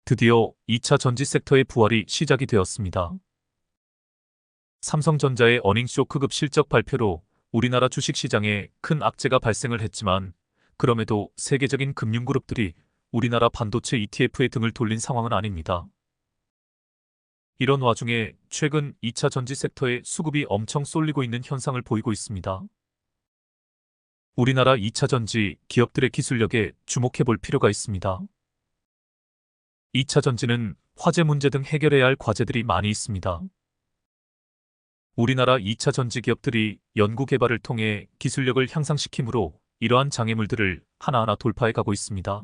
드디어 2차 전지 섹터의 부활이 시작이 되었습니다. 삼성전자의 어닝쇼크급 실적 발표로 우리나라 주식시장에 큰 악재가 발생을 했지만 그럼에도 세계적인 금융그룹들이 우리나라 반도체 ETF에 등을 돌린 상황은 아닙니다. 이런 와중에 최근 2차 전지 섹터에 수급이 엄청 쏠리고 있는 현상을 보이고 있습니다. 우리나라 2차 전지 기업들의 기술력에 주목해 볼 필요가 있습니다. 2차 전지는 화재 문제 등 해결해야 할 과제들이 많이 있습니다. 우리나라 2차 전지 기업들이 연구 개발을 통해 기술력을 향상시키므로 이러한 장애물들을 하나하나 돌파해 가고 있습니다.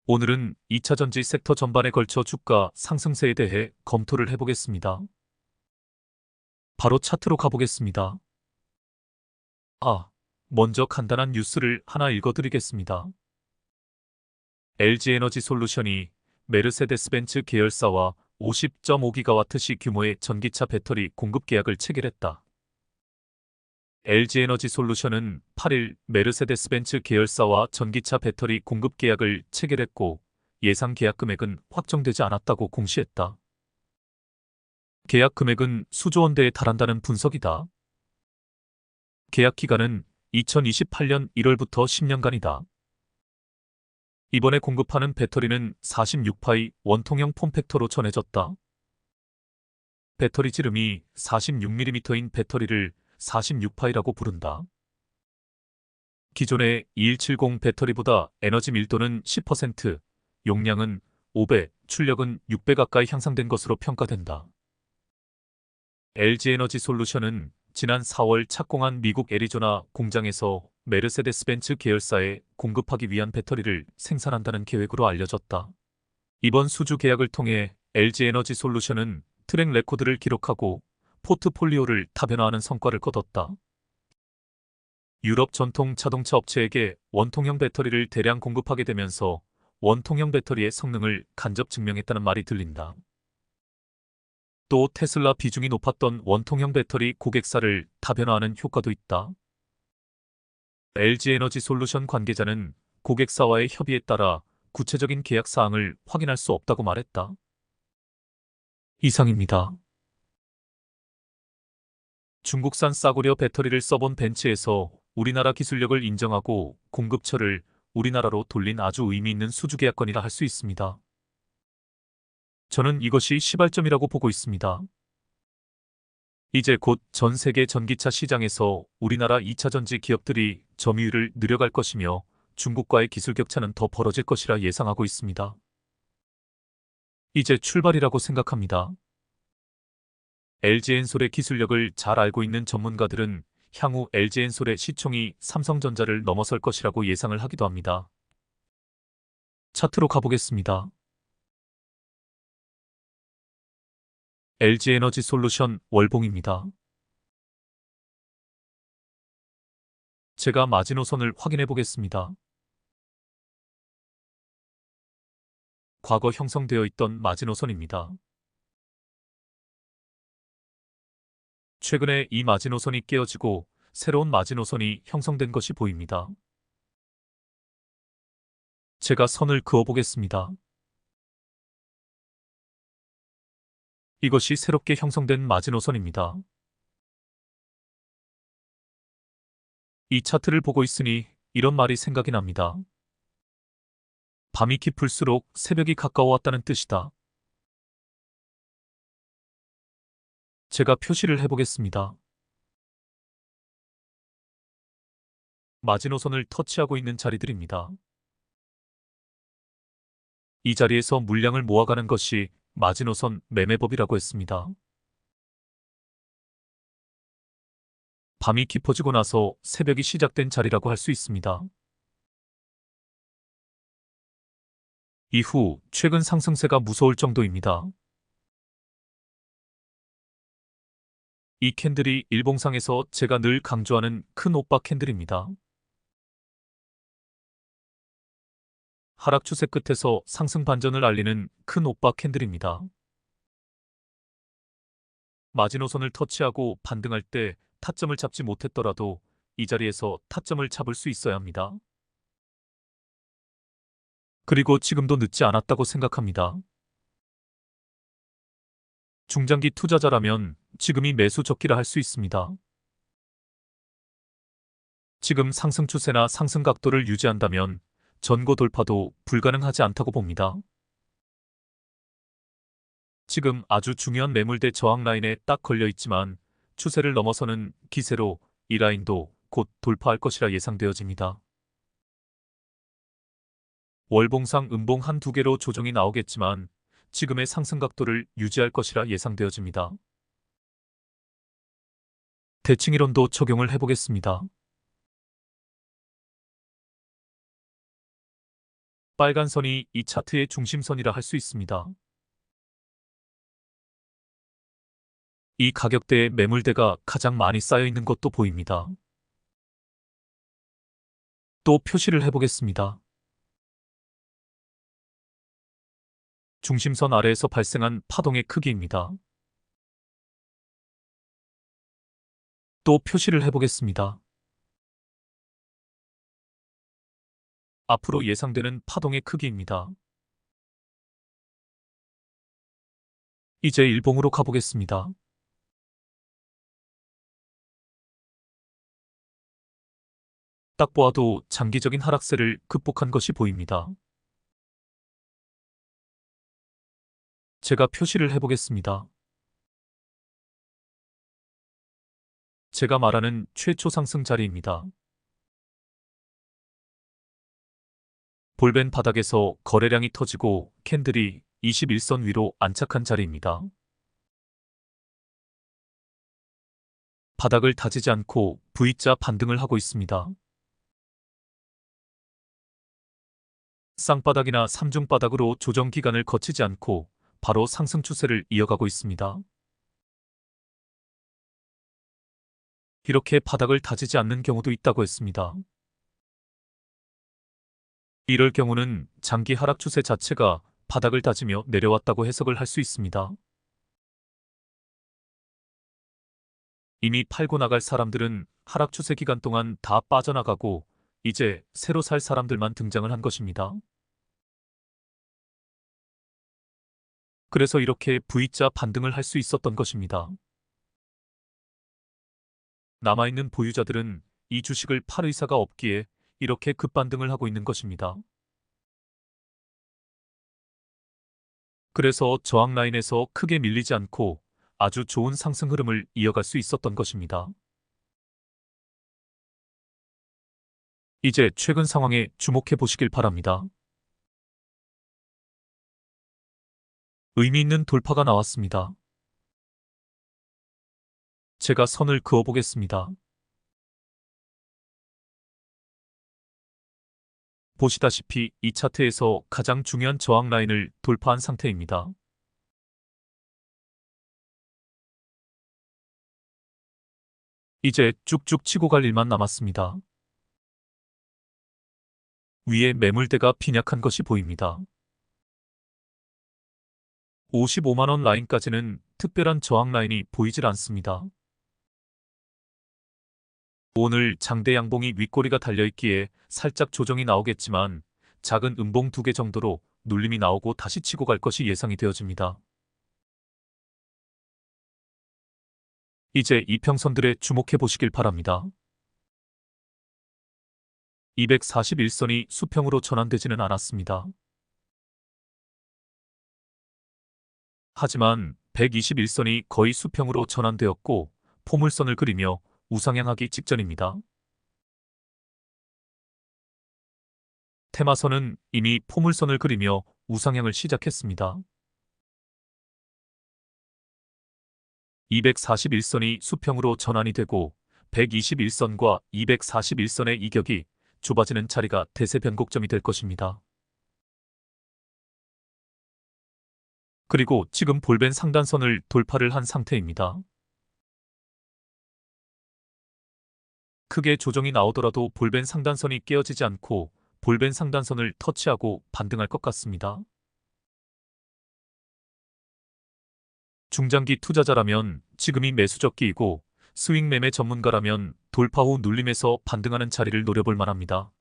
오늘은 2차 전지 섹터 전반에 걸쳐 주가 상승세에 대해 검토를 해보겠습니다. 바로 차트로 가보겠습니다. 먼저 간단한 뉴스를 하나 읽어드리겠습니다. LG에너지솔루션이 메르세데스벤츠 계열사와 50.5기가와트시 규모의 전기차 배터리 공급 계약을 체결했다. LG에너지솔루션은 8일 메르세데스벤츠 계열사와 전기차 배터리 공급 계약을 체결했고 예상 계약 금액은 확정되지 않았다고 공시했다. 계약 금액은 수조 원대에 달한다는 분석이다. 계약 기간은 2028년 1월부터 10년간이다. 이번에 공급하는 배터리는 46파이 원통형 폼팩터로 전해졌다. 배터리 지름이 46mm인 배터리를 46파이라고 부른다. 기존의 2170 배터리보다 에너지 밀도는 10%, 용량은 5배, 출력은 6배 가까이 향상된 것으로 평가된다. LG에너지솔루션은 지난 4월 착공한 미국 애리조나 공장에서 메르세데스벤츠 계열사에 공급하기 위한 배터리를 생산한다는 계획으로 알려졌다. 이번 수주 계약을 통해 LG에너지솔루션은 트랙 레코드를 기록하고 포트폴리오를 다변화하는 성과를 거뒀다. 유럽 전통 자동차 업체에게 원통형 배터리를 대량 공급하게 되면서 원통형 배터리의 성능을 간접 증명했다는 말이 들린다. 또 테슬라 비중이 높았던 원통형 배터리 고객사를 다변화하는 효과도 있다. LG에너지솔루션 관계자는 고객사와의 협의에 따라 구체적인 계약 사항을 확인할 수 없다고 말했다. 이상입니다. 중국산 싸구려 배터리를 써본 벤츠에서 우리나라 기술력을 인정하고 공급처를 우리나라로 돌린 아주 의미 있는 수주 계약건이라 할 수 있습니다. 저는 이것이 시발점이라고 보고 있습니다. 이제 곧 전 세계 전기차 시장에서 우리나라 2차 전지 기업들이 점유율을 늘려갈 것이며 중국과의 기술 격차는 더 벌어질 것이라 예상하고 있습니다. 이제 출발이라고 생각합니다. LG엔솔의 기술력을 잘 알고 있는 전문가들은 향후 LG엔솔의 시총이 삼성전자를 넘어설 것이라고 예상을 하기도 합니다. 차트로 가보겠습니다. LG에너지솔루션 월봉입니다. 제가 마지노선을 확인해 보겠습니다. 과거 형성되어 있던 마지노선입니다. 최근에 이 마지노선이 깨어지고 새로운 마지노선이 형성된 것이 보입니다. 제가 선을 그어 보겠습니다. 이것이 새롭게 형성된 마지노선입니다. 이 차트를 보고 있으니 이런 말이 생각이 납니다. 밤이 깊을수록 새벽이 가까워왔다는 뜻이다. 제가 표시를 해보겠습니다. 마지노선을 터치하고 있는 자리들입니다. 이 자리에서 물량을 모아가는 것이 마지노선 매매법이라고 했습니다. 밤이 깊어지고 나서 새벽이 시작된 자리라고 할 수 있습니다. 이후 최근 상승세가 무서울 정도입니다. 이 캔들이 일봉상에서 제가 늘 강조하는 큰 오빠 캔들입니다. 하락 추세 끝에서 상승 반전을 알리는 큰 오빠 캔들입니다. 마지노선을 터치하고 반등할 때 타점을 잡지 못했더라도 이 자리에서 타점을 잡을 수 있어야 합니다. 그리고 지금도 늦지 않았다고 생각합니다. 중장기 투자자라면 지금이 매수 적기라 할 수 있습니다. 지금 상승 추세나 상승 각도를 유지한다면 전고 돌파도 불가능하지 않다고 봅니다. 지금 아주 중요한 매물대 저항 라인에 딱 걸려 있지만 추세를 넘어서는 기세로 이 라인도 곧 돌파할 것이라 예상되어집니다. 월봉상 음봉 한두 개로 조정이 나오겠지만 지금의 상승 각도를 유지할 것이라 예상되어집니다. 대칭 이론도 적용을 해보겠습니다. 빨간 선이 이 차트의 중심선이라 할 수 있습니다. 이 가격대에 매물대가 가장 많이 쌓여 있는 것도 보입니다. 또 표시를 해보겠습니다. 중심선 아래에서 발생한 파동의 크기입니다. 또 표시를 해보겠습니다. 앞으로 예상되는 파동의 크기입니다. 이제 일봉으로 가보겠습니다. 딱 보아도 장기적인 하락세를 극복한 것이 보입니다. 제가 표시를 해보겠습니다. 제가 말하는 최초 상승 자리입니다. 볼벤 바닥에서 거래량이 터지고 캔들이 21선 위로 안착한 자리입니다. 바닥을 다지지 않고 V자 반등을 하고 있습니다. 쌍바닥이나 삼중바닥으로 조정 기간을 거치지 않고 바로 상승 추세를 이어가고 있습니다. 이렇게 바닥을 다지지 않는 경우도 있다고 했습니다. 이럴 경우는 장기 하락 추세 자체가 바닥을 다지며 내려왔다고 해석을 할 수 있습니다. 이미 팔고 나갈 사람들은 하락 추세 기간 동안 다 빠져나가고 이제 새로 살 사람들만 등장을 한 것입니다. 그래서 이렇게 V자 반등을 할 수 있었던 것입니다. 남아있는 보유자들은 이 주식을 팔 의사가 없기에 이렇게 급반등을 하고 있는 것입니다. 그래서 저항 라인에서 크게 밀리지 않고 아주 좋은 상승 흐름을 이어갈 수 있었던 것입니다. 이제 최근 상황에 주목해 보시길 바랍니다. 의미 있는 돌파가 나왔습니다. 제가 선을 그어 보겠습니다. 보시다시피 이 차트에서 가장 중요한 저항 라인을 돌파한 상태입니다. 이제 쭉쭉 치고 갈 일만 남았습니다. 위에 매물대가 빈약한 것이 보입니다. 55만원 라인까지는 특별한 저항 라인이 보이질 않습니다. 오늘 장대 양봉이 윗꼬리가 달려있기에 살짝 조정이 나오겠지만 작은 음봉 2개 정도로 눌림이 나오고 다시 치고 갈 것이 예상이 되어집니다. 이제 이평선들에 주목해 보시길 바랍니다. 241선이 수평으로 전환되지는 않았습니다. 하지만 121선이 거의 수평으로 전환되었고 포물선을 그리며 우상향하기 직전입니다. 테마선은 이미 포물선을 그리며 우상향을 시작했습니다. 241선이 수평으로 전환이 되고 121선과 241선의 이격이 좁아지는 자리가 대세 변곡점이 될 것입니다. 그리고 지금 볼벤 상단선을 돌파를 한 상태입니다. 크게 조정이 나오더라도 볼벤 상단선이 깨어지지 않고 볼벤 상단선을 터치하고 반등할 것 같습니다. 중장기 투자자라면 지금이 매수적기이고 스윙 매매 전문가라면 돌파 후 눌림에서 반등하는 자리를 노려볼 만합니다.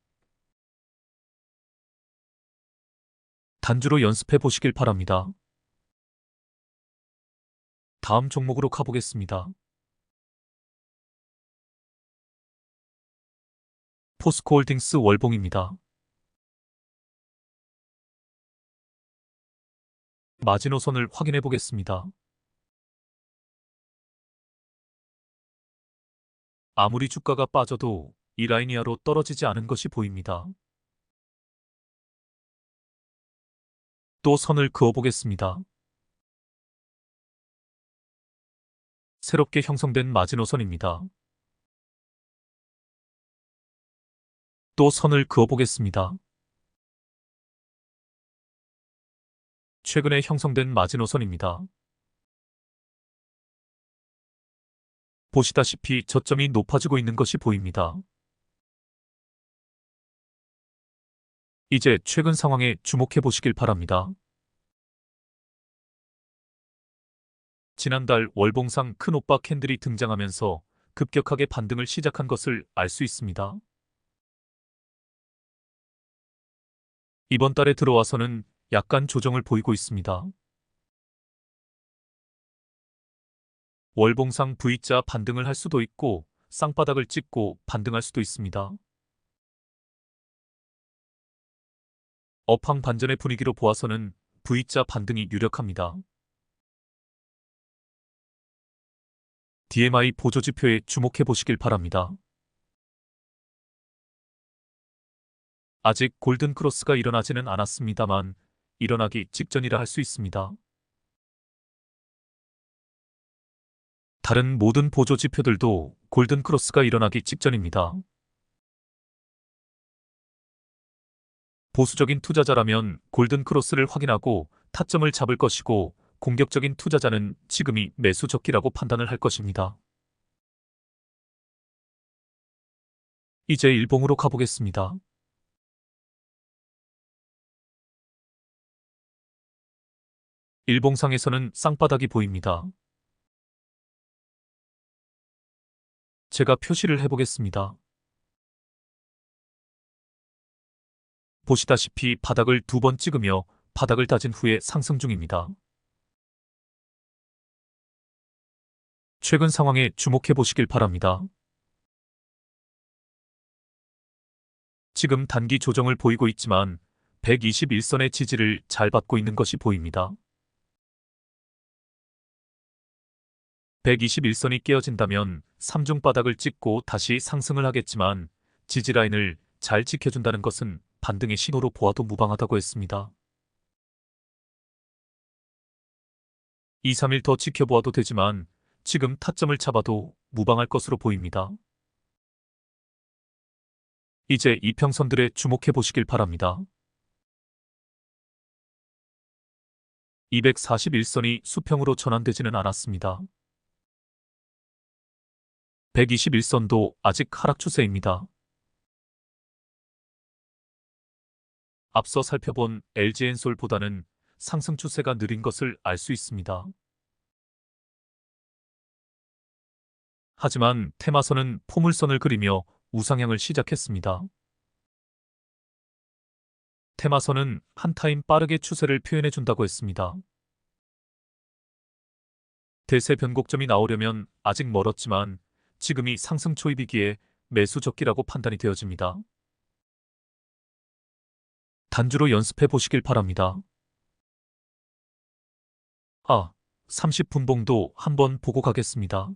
단주로 연습해 보시길 바랍니다. 다음 종목으로 가보겠습니다. 포스코홀딩스 월봉입니다. 마지노선을 확인해 보겠습니다. 아무리 주가가 빠져도 이 라인 이하로 떨어지지 않은 것이 보입니다. 또 선을 그어보겠습니다. 새롭게 형성된 마지노선입니다. 또 선을 그어보겠습니다. 최근에 형성된 마지노선입니다. 보시다시피 저점이 높아지고 있는 것이 보입니다. 이제 최근 상황에 주목해 보시길 바랍니다. 지난달 월봉상 큰 오빠 캔들이 등장하면서 급격하게 반등을 시작한 것을 알 수 있습니다. 이번 달에 들어와서는 약간 조정을 보이고 있습니다. 월봉상 V자 반등을 할 수도 있고 쌍바닥을 찍고 반등할 수도 있습니다. 업황 반전의 분위기로 보아서는 V자 반등이 유력합니다. DMI 보조지표에 주목해 보시길 바랍니다. 아직 골든크로스가 일어나지는 않았습니다만 일어나기 직전이라 할 수 있습니다. 다른 모든 보조지표들도 골든크로스가 일어나기 직전입니다. 보수적인 투자자라면 골든크로스를 확인하고 타점을 잡을 것이고 공격적인 투자자는 지금이 매수 적기라고 판단을 할 것입니다. 이제 일봉으로 가보겠습니다. 일봉상에서는 쌍바닥이 보입니다. 제가 표시를 해보겠습니다. 보시다시피 바닥을 2번 찍으며 바닥을 다진 후에 상승 중입니다. 최근 상황에 주목해 보시길 바랍니다. 지금 단기 조정을 보이고 있지만 121선의 지지를 잘 받고 있는 것이 보입니다. 121선이 깨어진다면 3중 바닥을 찍고 다시 상승을 하겠지만 지지라인을 잘 지켜준다는 것은 반등의 신호로 보아도 무방하다고 했습니다. 2, 3일 더 지켜보아도 되지만 지금 타점을 잡아도 무방할 것으로 보입니다. 이제 이평선들에 주목해 보시길 바랍니다. 241선이 수평으로 전환되지는 않았습니다. 121선도 아직 하락 추세입니다. 앞서 살펴본 LG엔솔보다는 상승 추세가 느린 것을 알 수 있습니다. 하지만 테마선은 포물선을 그리며 우상향을 시작했습니다. 테마선은 한 타임 빠르게 추세를 표현해 준다고 했습니다. 대세 변곡점이 나오려면 아직 멀었지만 지금이 상승 초입이기에 매수 적기라고 판단이 되어집니다. 단주로 연습해 보시길 바랍니다. 30분봉도 한번 보고 가겠습니다.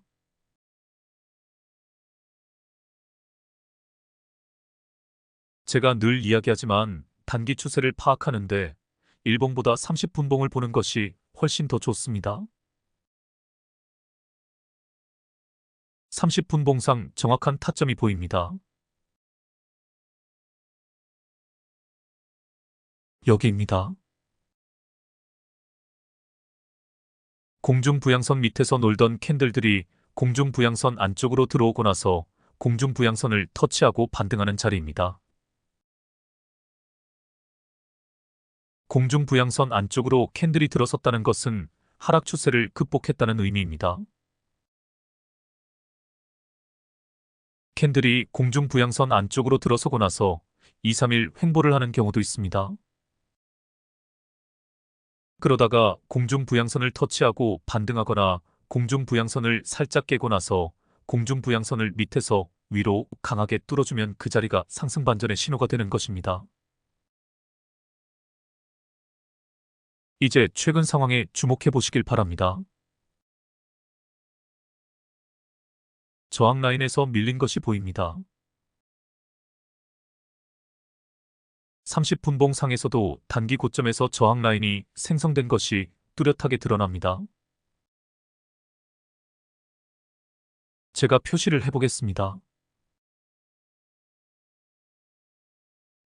제가 늘 이야기하지만 단기 추세를 파악하는데 일봉보다 30분봉을 보는 것이 훨씬 더 좋습니다. 30분봉상 정확한 타점이 보입니다. 여기입니다. 공중부양선 밑에서 놀던 캔들들이 공중부양선 안쪽으로 들어오고 나서 공중부양선을 터치하고 반등하는 자리입니다. 공중부양선 안쪽으로 캔들이 들어섰다는 것은 하락 추세를 극복했다는 의미입니다. 캔들이 공중부양선 안쪽으로 들어서고 나서 2, 3일 횡보를 하는 경우도 있습니다. 그러다가 공중부양선을 터치하고 반등하거나 공중부양선을 살짝 깨고 나서 공중부양선을 밑에서 위로 강하게 뚫어주면 그 자리가 상승반전의 신호가 되는 것입니다. 이제 최근 상황에 주목해 보시길 바랍니다. 저항 라인에서 밀린 것이 보입니다. 30분봉 상에서도 단기 고점에서 저항 라인이 생성된 것이 뚜렷하게 드러납니다. 제가 표시를 해보겠습니다.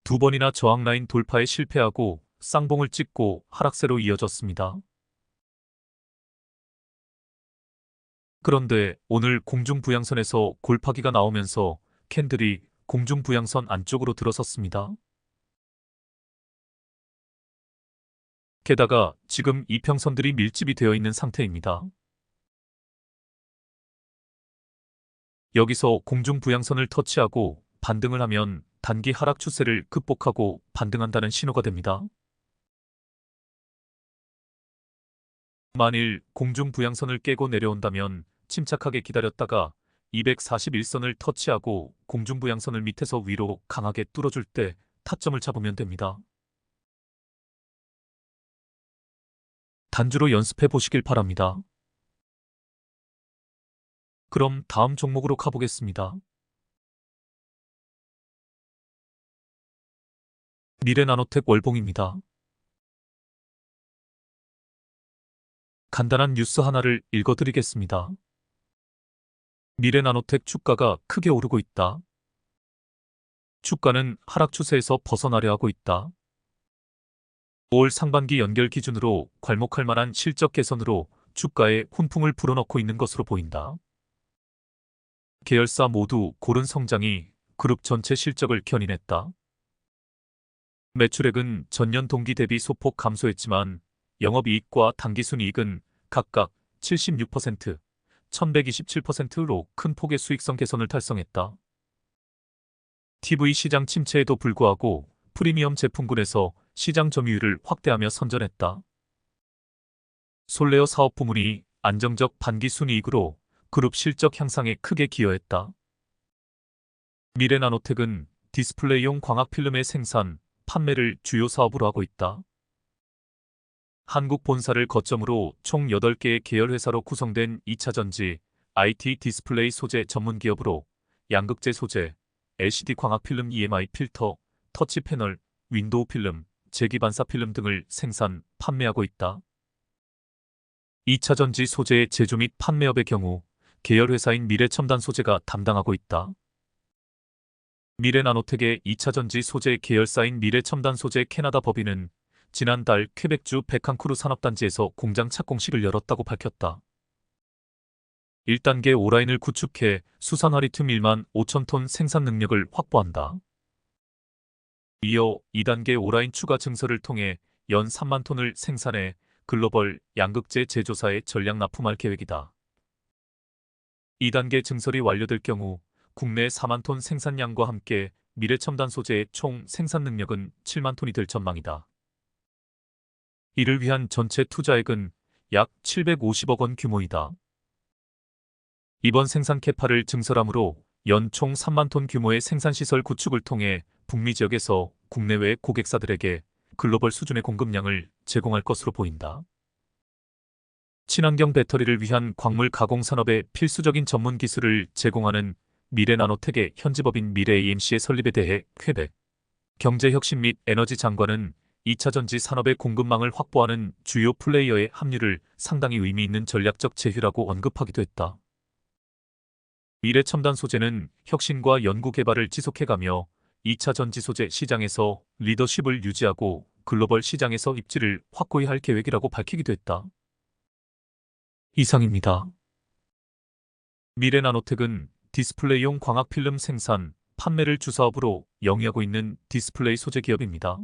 두 번이나 저항 라인 돌파에 실패하고 쌍봉을 찍고 하락세로 이어졌습니다. 그런데 오늘 공중부양선에서 골파기가 나오면서 캔들이 공중부양선 안쪽으로 들어섰습니다. 게다가 지금 이평선들이 밀집이 되어 있는 상태입니다. 여기서 공중부양선을 터치하고 반등을 하면 단기 하락 추세를 극복하고 반등한다는 신호가 됩니다. 만일 공중부양선을 깨고 내려온다면 침착하게 기다렸다가 241선을 터치하고 공중부양선을 밑에서 위로 강하게 뚫어줄 때 타점을 잡으면 됩니다. 단주로 연습해 보시길 바랍니다. 그럼 다음 종목으로 가보겠습니다. 미래나노텍 월봉입니다. 간단한 뉴스 하나를 읽어드리겠습니다. 미래나노텍 주가가 크게 오르고 있다. 주가는 하락 추세에서 벗어나려 하고 있다. 5월 상반기 연결 기준으로 괄목할 만한 실적 개선으로 주가에 훈풍을 불어넣고 있는 것으로 보인다. 계열사 모두 고른 성장이 그룹 전체 실적을 견인했다. 매출액은 전년 동기 대비 소폭 감소했지만 영업이익과 당기순이익은 각각 76%, 1127%로 큰 폭의 수익성 개선을 달성했다. TV 시장 침체에도 불구하고 프리미엄 제품군에서 시장 점유율을 확대하며 선전했다. 솔레어 사업 부문이 안정적 반기순이익으로 그룹 실적 향상에 크게 기여했다. 미래나노텍은 디스플레이용 광학필름의 생산, 판매를 주요 사업으로 하고 있다. 한국 본사를 거점으로 총 8개의 계열회사로 구성된 2차전지, IT 디스플레이 소재 전문기업으로 양극재 소재, LCD 광학필름 EMI 필터, 터치 패널, 윈도우 필름, 재기반사 필름 등을 생산, 판매하고 있다. 2차전지 소재의 제조 및 판매업의 경우 계열회사인 미래첨단 소재가 담당하고 있다. 미래나노텍의 2차전지 소재 계열사인 미래첨단 소재 캐나다 법인은 지난달 퀘벡주 베칸쿠르 산업단지에서 공장 착공식을 열었다고 밝혔다. 1단계 오라인을 구축해 수산화리튬 1만 5천 톤 생산 능력을 확보한다. 이어 2단계 오라인 추가 증설을 통해 연 3만 톤을 생산해 글로벌 양극재 제조사에 전량 납품할 계획이다. 2단계 증설이 완료될 경우 국내 4만 톤 생산량과 함께 미래첨단 소재의 총 생산 능력은 7만 톤이 될 전망이다. 이를 위한 전체 투자액은 약 750억 원 규모이다. 이번 생산 캐파를 증설함으로 연총 3만 톤 규모의 생산시설 구축을 통해 북미 지역에서 국내외 고객사들에게 글로벌 수준의 공급량을 제공할 것으로 보인다. 친환경 배터리를 위한 광물 가공 산업에 필수적인 전문 기술을 제공하는 미래나노텍의 현지법인 미래AMC의 설립에 대해 퀘벡 경제혁신 및 에너지 장관은 2차전지 산업의 공급망을 확보하는 주요 플레이어의 합류를 상당히 의미 있는 전략적 제휴라고 언급하기도 했다. 미래첨단 소재는 혁신과 연구개발을 지속해가며 2차 전지 소재 시장에서 리더십을 유지하고 글로벌 시장에서 입지를 확고히 할 계획이라고 밝히기도 했다. 이상입니다. 미래나노텍은 디스플레이용 광학필름 생산, 판매를 주사업으로 영위하고 있는 디스플레이 소재 기업입니다.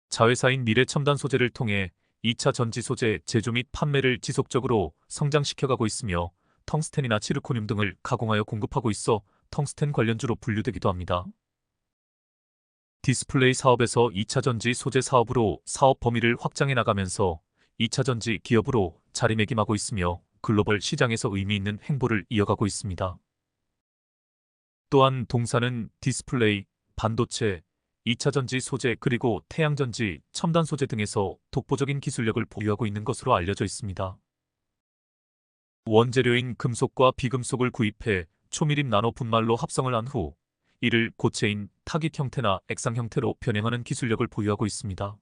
자회사인 미래첨단 소재를 통해 2차 전지 소재 제조 및 판매를 지속적으로 성장시켜가고 있으며 텅스텐이나 지르코늄 등을 가공하여 공급하고 있어 텅스텐 관련주로 분류되기도 합니다. 디스플레이 사업에서 2차전지 소재 사업으로 사업 범위를 확장해 나가면서 2차전지 기업으로 자리매김하고 있으며 글로벌 시장에서 의미 있는 행보를 이어가고 있습니다. 또한 동사는 디스플레이, 반도체, 2차전지 소재 그리고 태양전지, 첨단 소재 등에서 독보적인 기술력을 보유하고 있는 것으로 알려져 있습니다. 원재료인 금속과 비금속을 구입해 초미림 나노 분말로 합성을 한 후 이를 고체인 타깃 형태나 액상 형태로 변형하는 기술력을 보유하고 있습니다.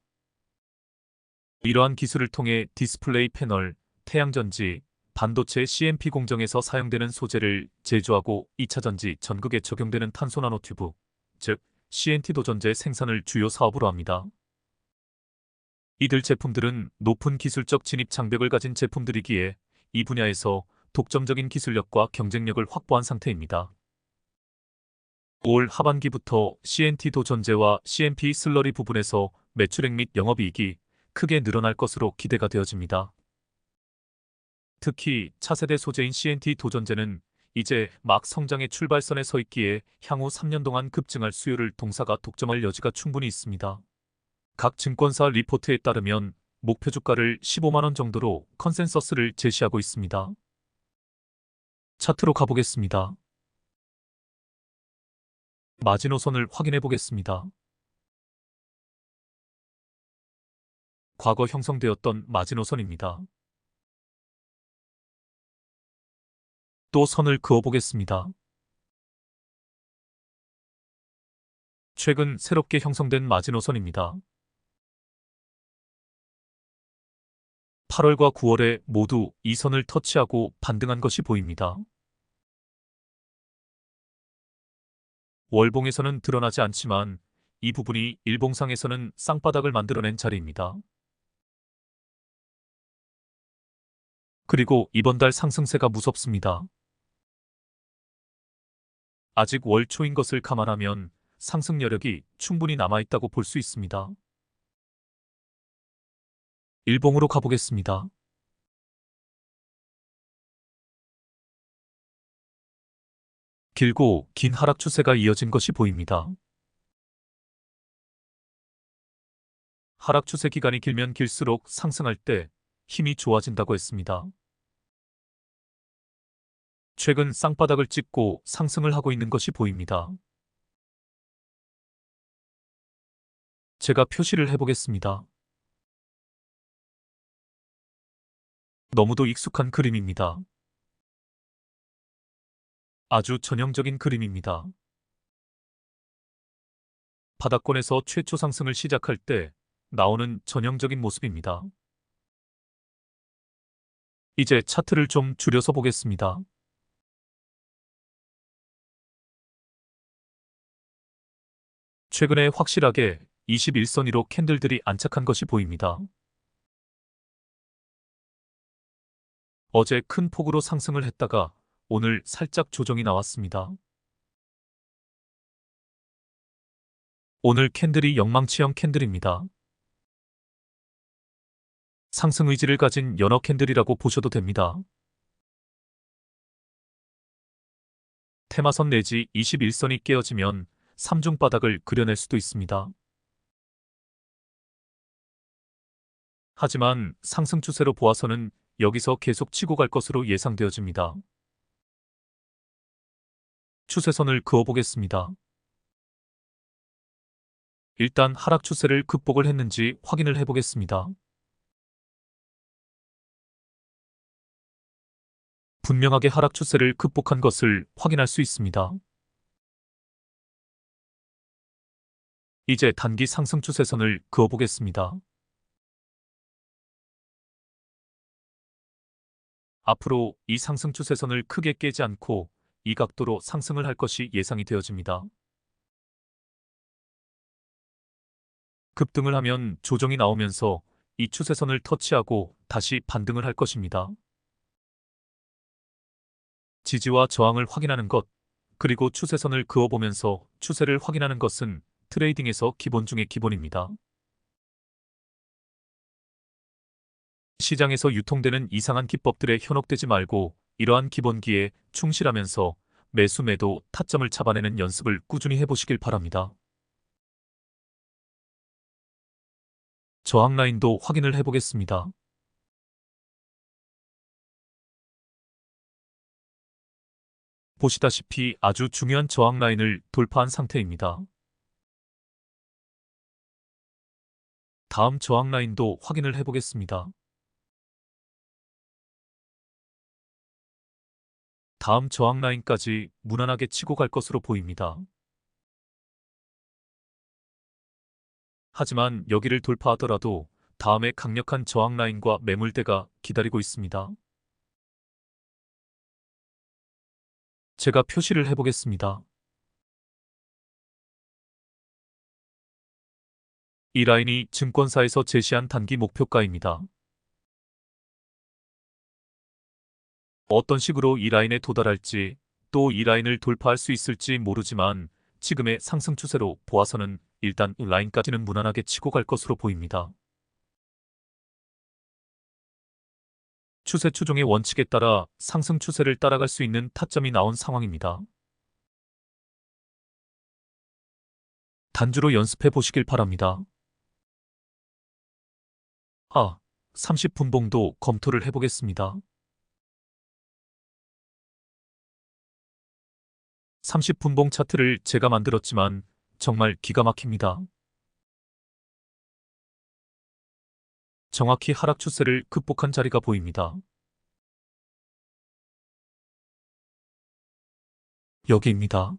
이러한 기술을 통해 디스플레이 패널, 태양전지, 반도체 CMP 공정에서 사용되는 소재를 제조하고 2차전지 전극에 적용되는 탄소 나노튜브, 즉 CNT 도전제 생산을 주요 사업으로 합니다. 이들 제품들은 높은 기술적 진입 장벽을 가진 제품들이기에 이 분야에서 독점적인 기술력과 경쟁력을 확보한 상태입니다. 올 하반기부터 CNT 도전제와 CMP 슬러리 부분에서 매출액 및 영업이익이 크게 늘어날 것으로 기대가 되어집니다. 특히 차세대 소재인 CNT 도전제는 이제 막 성장의 출발선에 서 있기에 향후 3년 동안 급증할 수요를 동사가 독점할 여지가 충분히 있습니다. 각 증권사 리포트에 따르면 목표 주가를 15만 원 정도로 컨센서스를 제시하고 있습니다. 차트로 가보겠습니다. 마지노선을 확인해 보겠습니다. 과거 형성되었던 마지노선입니다. 또 선을 그어보겠습니다. 최근 새롭게 형성된 마지노선입니다. 8월과 9월에 모두 이 선을 터치하고 반등한 것이 보입니다. 월봉에서는 드러나지 않지만 이 부분이 일봉상에서는 쌍바닥을 만들어낸 자리입니다. 그리고 이번 달 상승세가 무섭습니다. 아직 월 초인 것을 감안하면 상승 여력이 충분히 남아있다고 볼 수 있습니다. 일봉으로 가보겠습니다. 길고 긴 하락 추세가 이어진 것이 보입니다. 하락 추세 기간이 길면 길수록 상승할 때 힘이 좋아진다고 했습니다. 최근 쌍바닥을 찍고 상승을 하고 있는 것이 보입니다. 제가 표시를 해보겠습니다. 너무도 익숙한 그림입니다. 아주 전형적인 그림입니다. 바닥권에서 최초 상승을 시작할 때 나오는 전형적인 모습입니다. 이제 차트를 좀 줄여서 보겠습니다. 최근에 확실하게 21선이로 캔들들이 안착한 것이 보입니다. 어제 큰 폭으로 상승을 했다가 오늘 살짝 조정이 나왔습니다. 오늘 캔들이 영망치형 캔들입니다. 상승 의지를 가진 연어 캔들이라고 보셔도 됩니다. 테마선 내지 21선이 깨어지면 3중 바닥을 그려낼 수도 있습니다. 하지만 상승 추세로 보아서는 여기서 계속 치고 갈 것으로 예상되어집니다. 추세선을 그어보겠습니다. 일단 하락 추세를 극복을 했는지 확인을 해보겠습니다. 분명하게 하락 추세를 극복한 것을 확인할 수 있습니다. 이제 단기 상승 추세선을 그어보겠습니다. 앞으로 이 상승 추세선을 크게 깨지 않고 이 각도로 상승을 할 것이 예상이 되어집니다. 급등을 하면 조정이 나오면서 이 추세선을 터치하고 다시 반등을 할 것입니다. 지지와 저항을 확인하는 것, 그리고 추세선을 그어보면서 추세를 확인하는 것은 트레이딩에서 기본 중의 기본입니다. 시장에서 유통되는 이상한 기법들에 현혹되지 말고 이러한 기본기에 충실하면서 매수 매도 타점을 잡아내는 연습을 꾸준히 해보시길 바랍니다. 저항 라인도 확인을 해보겠습니다. 보시다시피 아주 중요한 저항 라인을 돌파한 상태입니다. 다음 저항 라인도 확인을 해보겠습니다. 다음 저항 라인까지 무난하게 치고 갈 것으로 보입니다. 하지만 여기를 돌파하더라도 다음에 강력한 저항 라인과 매물대가 기다리고 있습니다. 제가 표시를 해보겠습니다. 이 라인이 증권사에서 제시한 단기 목표가입니다. 어떤 식으로 이 라인에 도달할지, 또 이 라인을 돌파할 수 있을지 모르지만 지금의 상승 추세로 보아서는 일단 이 라인까지는 무난하게 치고 갈 것으로 보입니다. 추세 추종의 원칙에 따라 상승 추세를 따라갈 수 있는 타점이 나온 상황입니다. 단주로 연습해 보시길 바랍니다. 30분봉도 검토를 해보겠습니다. 30분봉 차트를 제가 만들었지만 정말 기가 막힙니다. 정확히 하락 추세를 극복한 자리가 보입니다. 여기입니다.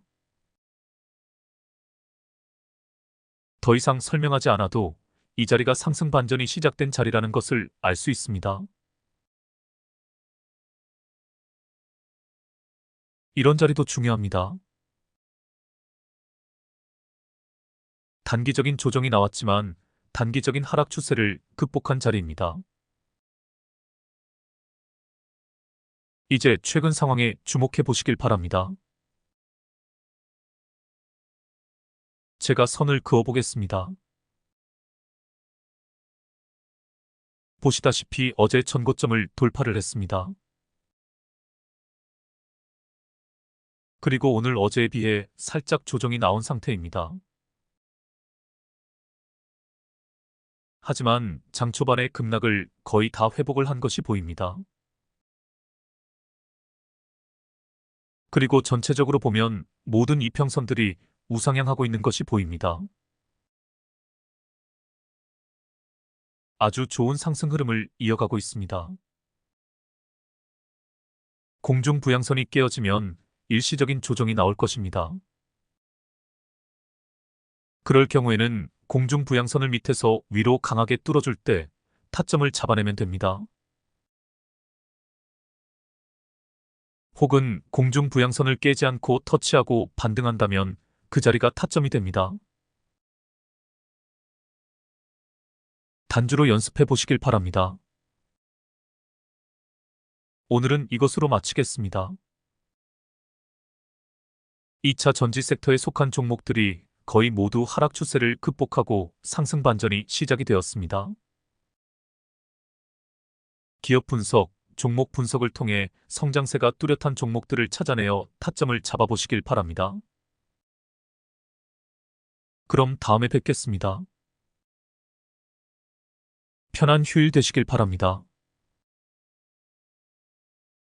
더 이상 설명하지 않아도 이 자리가 상승 반전이 시작된 자리라는 것을 알 수 있습니다. 이런 자리도 중요합니다. 단기적인 조정이 나왔지만 단기적인 하락 추세를 극복한 자리입니다. 이제 최근 상황에 주목해 보시길 바랍니다. 제가 선을 그어 보겠습니다. 보시다시피 어제 전고점을 돌파를 했습니다. 그리고 오늘 어제에 비해 살짝 조정이 나온 상태입니다. 하지만 장 초반의 급락을 거의 다 회복을 한 것이 보입니다. 그리고 전체적으로 보면 모든 이평선들이 우상향하고 있는 것이 보입니다. 아주 좋은 상승 흐름을 이어가고 있습니다. 공중 부양선이 깨어지면 일시적인 조정이 나올 것입니다. 그럴 경우에는 공중 부양선을 밑에서 위로 강하게 뚫어줄 때 타점을 잡아내면 됩니다. 혹은 공중 부양선을 깨지 않고 터치하고 반등한다면 그 자리가 타점이 됩니다. 단주로 연습해 보시길 바랍니다. 오늘은 이것으로 마치겠습니다. 2차 전지 섹터에 속한 종목들이 거의 모두 하락 추세를 극복하고 상승 반전이 시작이 되었습니다. 기업 분석, 종목 분석을 통해 성장세가 뚜렷한 종목들을 찾아내어 타점을 잡아보시길 바랍니다. 그럼 다음에 뵙겠습니다. 편한 휴일 되시길 바랍니다.